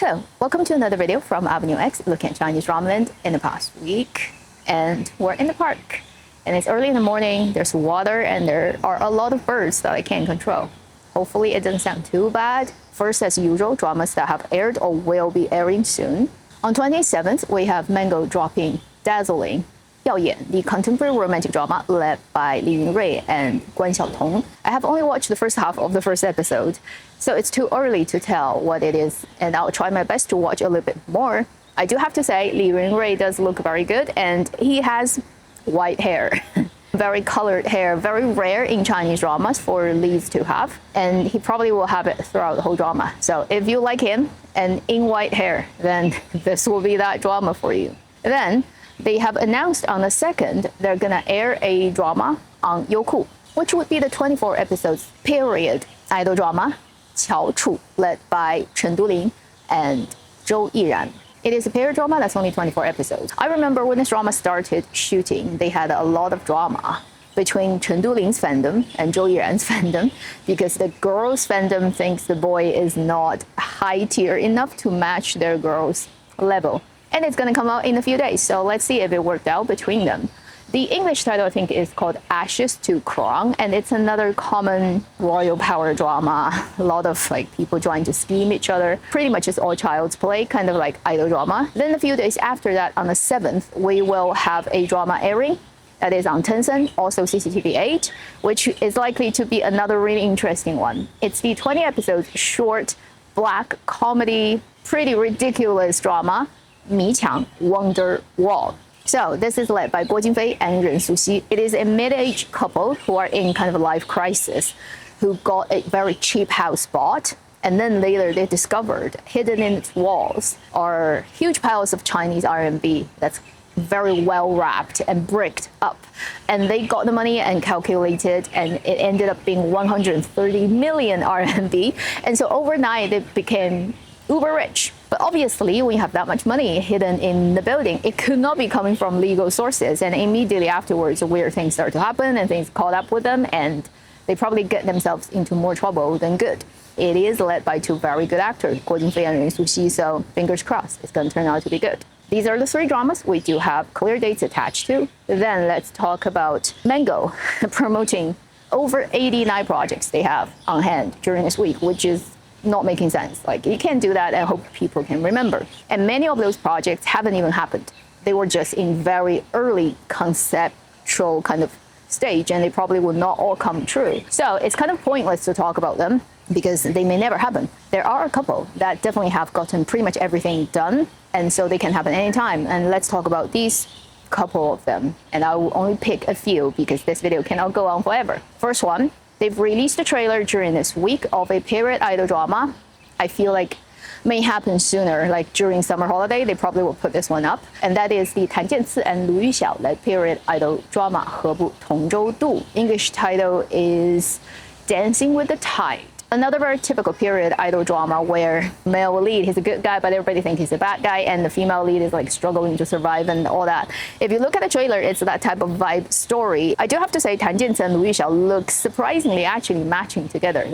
Hello, welcome to another video from Avenue X, looking at Chinese drama land in the past week. And we're in the park, and it's early in the morning, there's water, and there are a lot of birds that I can't control. Hopefully it doesn't sound too bad. First, as usual, dramas that have aired or will be airing soon. On 27th, we have Mango dropping Dazzling, 耀眼, the contemporary romantic drama led by Li Yunrui and Guan Xiaotong. I have only watched the first half of the first episode, so it's too early to tell what it is, and I'll try my best to watch a little bit more. I do have to say, Li Yunrui does look very good, and he has white hair. Very colored hair, very rare in Chinese dramas for leads to have, and he probably will have it throughout the whole drama. So if you like him and in white hair, then this will be that drama for you. Then they have announced on the 2nd they're gonna air a drama on Youku, which would be the 24 episodes period idol drama, 乔楚, led by Chen Dulin and Zhou Yiran. It is a period drama that's only 24 episodes. I remember when this drama started shooting, they had a lot of drama between Chen Dulin's fandom and Zhou Yiran's fandom, because the girls' fandom thinks the boy is not high tier enough to match their girls' level. And it's going to come out in a few days, so let's see if it worked out between them. The English title, I think, is called Ashes to Crown, and it's another common royal power drama. A lot of people trying to scheme each other. Pretty much it's all child's play, kind of like idol drama. Then a few days after that, on the 7th, we will have a drama airing that is on Tencent, also CCTV 8, which is likely to be another really interesting one. It's the 20 episodes short black comedy, pretty ridiculous drama, 迷墙 Wonder Wall. So this is led by Guo Jingfei and Ren Suxi. It is a mid-aged couple who are in kind of a life crisis, who got a very cheap house bought, and then later they discovered hidden in its walls are huge piles of Chinese RMB that's very well wrapped and bricked up. And they got the money and calculated, and it ended up being 130 million RMB. And so overnight they became uber rich. But obviously, when you have that much money hidden in the building, it could not be coming from legal sources. And immediately afterwards, weird things start to happen and things caught up with them, and they probably get themselves into more trouble than good. It is led by two very good actors, Guo Jingfei and Ren Suxi, so fingers crossed, it's going to turn out to be good. These are the three dramas we do have clear dates attached to. Then let's talk about Mango promoting over 89 projects they have on hand during this week, which is not making sense. You can't do that and hope people can remember. And many of those projects haven't even happened. They were just in very early conceptual kind of stage, and they probably will not all come true. So it's kind of pointless to talk about them because they may never happen. There are a couple that definitely have gotten pretty much everything done, and so they can happen anytime. And let's talk about these couple of them. And I will only pick a few because this video cannot go on forever. First one, they've released a trailer during this week of a period idol drama. I feel like may happen sooner, like during summer holiday, they probably will put this one up. And that is the Tan Jianci and Lu Yuxiao led period idol drama, 何不同舟渡. English title is Dancing with the Tide. Another very typical period idol drama where male lead, he's a good guy, but everybody thinks he's a bad guy, and the female lead is struggling to survive and all that. If you look at the trailer, it's that type of vibe story. I do have to say, Tan Jianci and Lu Yuxiao look surprisingly actually matching together.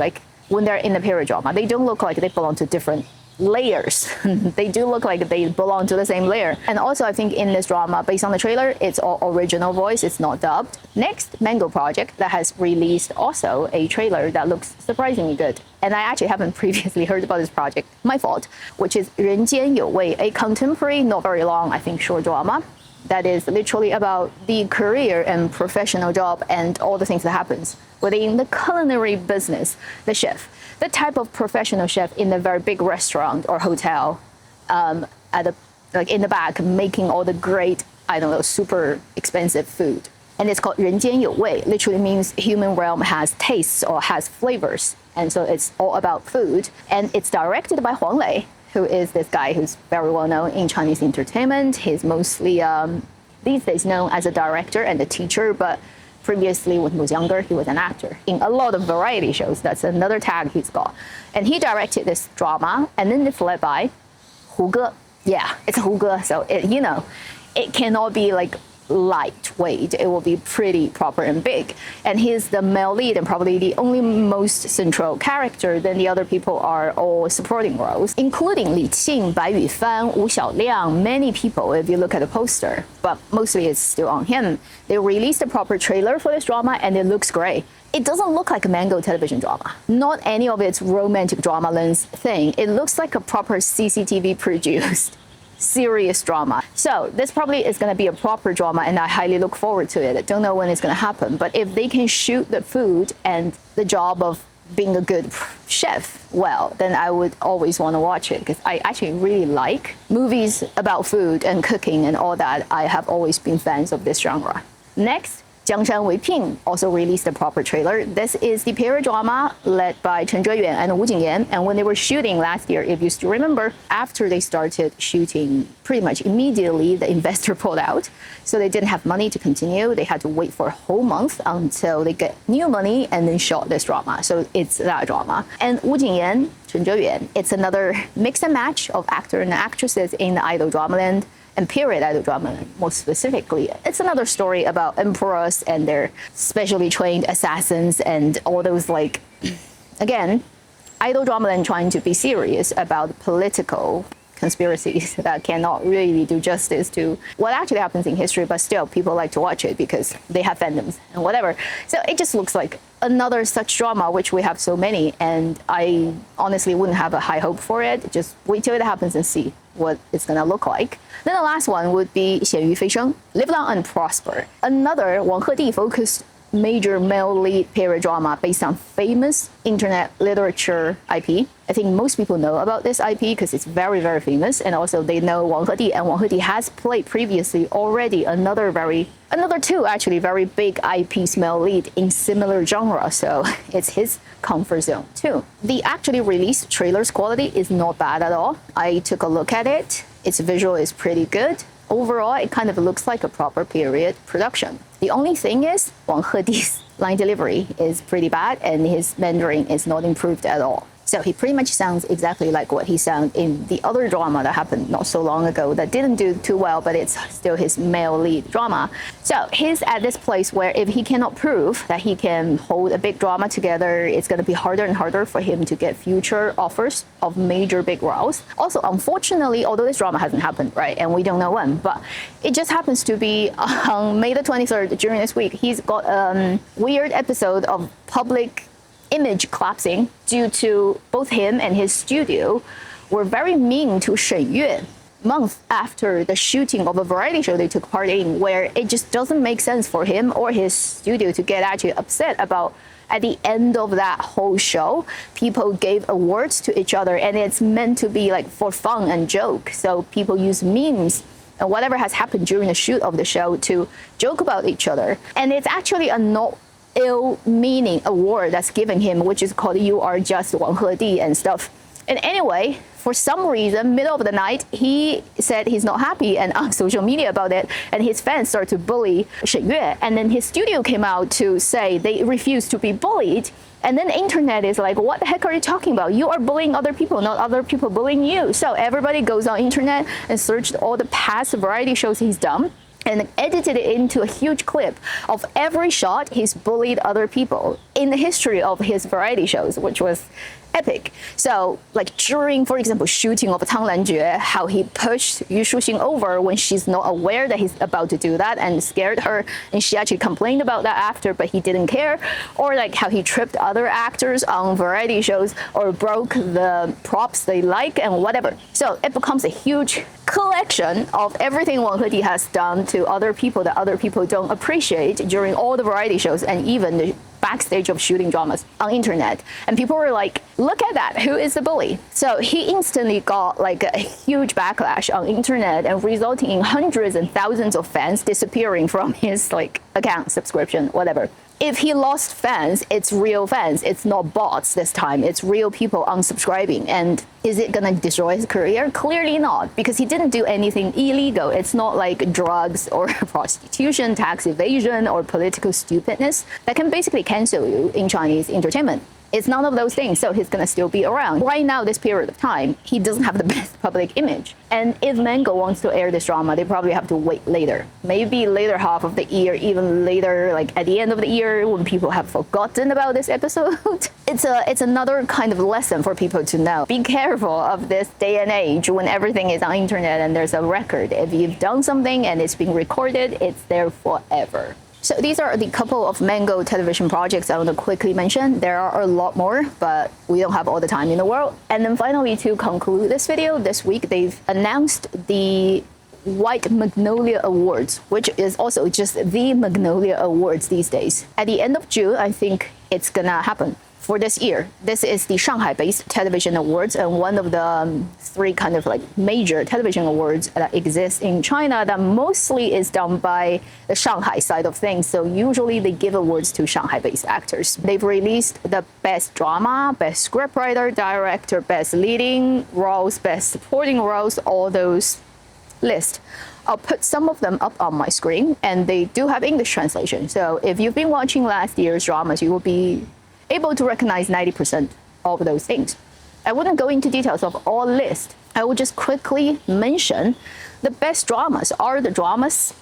When they're in the period drama, they don't look like they belong to different layers. They do look like they belong to the same layer. And also, I think in this drama, based on the trailer, it's all original voice, it's not dubbed. Next, Mango Project that has released also a trailer that looks surprisingly good. And I actually haven't previously heard about this project, my fault, which is Ren Jian You Wei, a contemporary, not very long, I think, short drama that is literally about the career and professional job and all the things that happens within the culinary business, the chef. The type of professional chef in a very big restaurant or hotel, in the back, making all the great, super expensive food. And it's called Ren Jian You Wei, literally means human realm has tastes or has flavors. And so it's all about food. And it's directed by Wang, who is this guy who's very well known in Chinese entertainment. He's mostly these days known as a director and a teacher, but previously, when he was younger, he was an actor in a lot of variety shows. That's another tag he's got. And he directed this drama, and then it's led by Hu Ge. Yeah, it's Hu Ge, so it cannot be lightweight. It will be pretty proper and big. And he's the male lead and probably the only most central character. Then the other people are all supporting roles, including Li Qing, Bai Yufan, Wu Xiaoliang, many people if you look at the poster. But mostly it's still on him. They released a proper trailer for this drama and it looks great. It doesn't look like a Mango television drama. Not any of its romantic drama lens thing. It looks like a proper CCTV produced serious drama. So this probably is going to be a proper drama and I highly look forward to it. I don't know when it's going to happen, but if they can shoot the food and the job of being a good chef well, then I would always want to watch it because I actually really like movies about food and cooking and all that. I have always been fans of this genre. Next, Jiang Shan Wei Pin also released a proper trailer. This is the period drama led by Chen Zheyuan and Wu Jingyan. And when they were shooting last year, if you still remember, after they started shooting, pretty much immediately the investor pulled out. So they didn't have money to continue. They had to wait for a whole month until they get new money and then shot this drama. So it's that drama. And Wu Jingyan, Chen Zheyuan, it's another mix and match of actor and actresses in the idol drama land. And period idol drama, more specifically, it's another story about emperors and their specially trained assassins and all those, like, again, idol drama and trying to be serious about political conspiracies that cannot really do justice to what actually happens in history, but still people like to watch it because they have fandoms and whatever. So it just looks like another such drama, which we have so many, and I honestly wouldn't have a high hope for it. Just wait till it happens and see what it's gonna look like. Then the last one would be 咸鱼飞升, Live Long and Prosper, another Wang Hedi focused major male lead period drama based on famous internet literature IP. I think most people know about this IP because it's very, very famous, and also they know Wang Hedi, and Wang Hedi has played previously already another two actually very big IPs male lead in similar genre, so it's his comfort zone too. The actually released trailer's quality is not bad at all. I took a look at it. Its visual is pretty good. Overall, it kind of looks like a proper period production. The only thing is, Wang Hedi's line delivery is pretty bad and his Mandarin is not improved at all. So he pretty much sounds exactly like what he sounded in the other drama that happened not so long ago that didn't do too well, but it's still his male lead drama. So he's at this place where if he cannot prove that he can hold a big drama together, it's going to be harder and harder for him to get future offers of major big roles. Also, unfortunately, although this drama hasn't happened, right, and we don't know when, but it just happens to be on May the 23rd during this week, he's got a weird episode of public image collapsing due to both him and his studio were very mean to Shen Yue months after the shooting of a variety show they took part in, where it just doesn't make sense for him or his studio to get actually upset about. At the end of that whole show, people gave awards to each other, and it's meant to be like for fun and joke. So people use memes and whatever has happened during the shoot of the show to joke about each other. And it's actually a not ill-meaning award that's given him, which is called "You Are Just Wang Hedi" and stuff. And anyway, for some reason, middle of the night, he said he's not happy and on social media about it, and his fans started to bully Shen Yue. And then his studio came out to say they refuse to be bullied. And then the internet is like, what the heck are you talking about? You are bullying other people, not other people bullying you. So everybody goes on internet and searched all the past variety shows he's done and edited it into a huge clip of every shot he's bullied other people in the history of his variety shows, which was epic. So, like during, for example, shooting of Tang Lanjue, how he pushed Yu Shuxing over when she's not aware that he's about to do that and scared her, and she actually complained about that after, but he didn't care. Or like how he tripped other actors on variety shows or broke the props they like and whatever. So it becomes a huge collection of everything Wang Hedi has done to other people that other people don't appreciate during all the variety shows and even the backstage of shooting dramas on internet. And people were like, look at that, who is the bully? So he instantly got like a huge backlash on internet and resulting in hundreds and thousands of fans disappearing from his like account, subscription, whatever. If he lost fans, it's real fans. It's not bots this time. It's real people unsubscribing. And is it going to destroy his career? Clearly not, because he didn't do anything illegal. It's not like drugs or prostitution, tax evasion, or political stupidness that can basically cancel you in Chinese entertainment. It's none of those things, so he's gonna still be around. Right now, this period of time, he doesn't have the best public image. And if Mango wants to air this drama, they probably have to wait later. Maybe later half of the year, even later, like at the end of the year, when people have forgotten about this episode. It's another kind of lesson for people to know. Be careful of this day and age when everything is on internet and there's a record. If you've done something and it's being recorded, it's there forever. So these are the couple of Mango television projects I want to quickly mention. There are a lot more, but we don't have all the time in the world. And then finally, to conclude this video, this week they've announced the White Magnolia Awards, which is also just the Magnolia Awards these days. At the end of June, I think it's gonna happen. For this year, this is the Shanghai-based television awards, and one of the three kind of like major television awards that exist in China that mostly is done by the Shanghai side of things. So usually they give awards to Shanghai-based actors. They've released the best drama, best scriptwriter, director, best leading roles, best supporting roles, all those lists. I'll put some of them up on my screen, and they do have English translation. So if you've been watching last year's dramas, you will be able to recognize 90% of those things. I wouldn't go into details of all lists. I will just quickly mention the best dramas are the dramas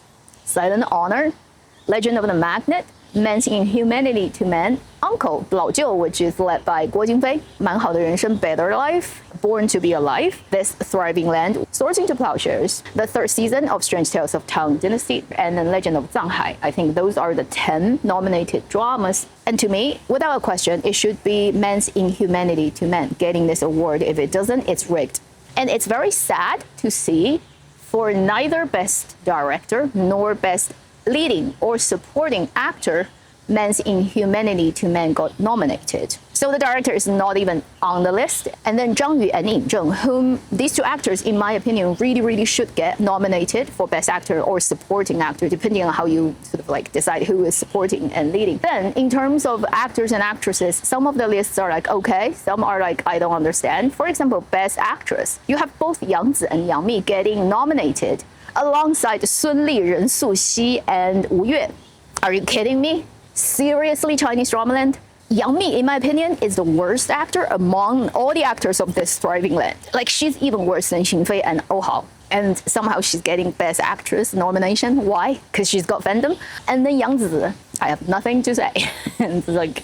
Silent Honor, Legend of the Magnet, Man's Inhumanity to Man, Uncle 老舅, which is led by Guo Jingfei, 蛮好的人生 Better Life, Born to be Alive, This Thriving Land, Swords into Plowshares, the third season of Strange Tales of Tang Dynasty, and then Legend of Zanghai. I think those are the 10 nominated dramas. And to me, without a question, it should be Man's Inhumanity to Man getting this award. If it doesn't, it's rigged. And it's very sad to see for neither Best Director nor Best Leading or Supporting Actor, Man's Inhumanity to Man got nominated. So the director is not even on the list. And then Zhang Yu and Yin Zheng, whom these two actors, in my opinion, really should get nominated for Best Actor or Supporting Actor, depending on how you sort of like decide who is supporting and leading. Then, in terms of actors and actresses, some of the lists are like, okay, some are like, I don't understand. For example, Best Actress. You have both Yang Zi and Yang Mi getting nominated alongside Sun Li, Ren Suxi, and Wu Yue. Are you kidding me? Seriously, Chinese dramaland? Yang Mi, in my opinion, is the worst actor among all the actors of this thriving land. Like, she's even worse than Xin Fei and Oh Hao. And somehow she's getting Best Actress nomination. Why? Because she's got fandom. And then Yang Zi, I have nothing to say. It's like...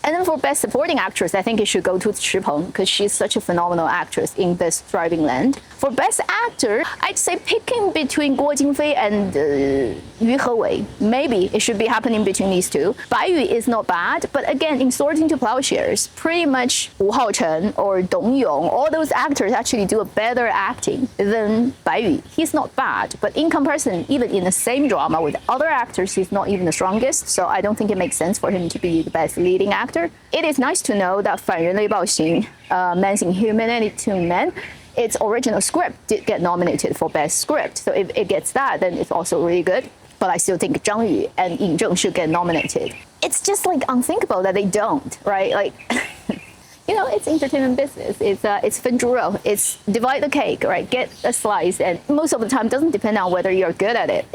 And then for Best Supporting Actress, I think it should go to Chi Peng because she's such a phenomenal actress in this thriving land. For Best Actor, I'd say picking between Guo Jingfei and Yu Hewei. Maybe it should be happening between these two. Bai Yu is not bad, but again, in Swords into Plowshares, pretty much Wu Haochen or Dong Yong, all those actors actually do a better acting than Bai Yu. He's not bad, but in comparison, even in the same drama with other actors, he's not even the strongest. So I don't think it makes sense for him to be the best leading actor. It is nice to know that 反人类暴行, Man's Inhumanity to Man, its original script did get nominated for Best Script. So if it gets that, then it's also really good. But I still think Zhang Yu and Yin Zheng should get nominated. It's just like unthinkable that they don't, right? Like, you know, it's entertainment business. It's 分猪肉. It's divide the cake, right? Get a slice, and most of the time doesn't depend on whether you're good at it.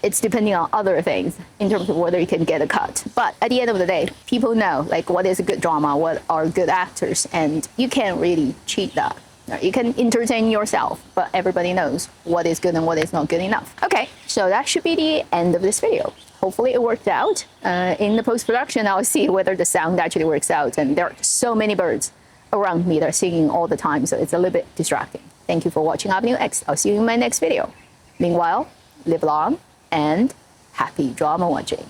It's depending on other things in terms of whether you can get a cut. But at the end of the day, people know like what is a good drama, what are good actors, and you can't really cheat that. You can entertain yourself, but everybody knows what is good and what is not good enough. Okay, so that should be the end of this video. Hopefully it worked out. In the post-production, I'll see whether the sound actually works out. And there are so many birds around me that are singing all the time, so it's a little bit distracting. Thank you for watching Avenue X. I'll see you in my next video. Meanwhile, live long and happy drama watching.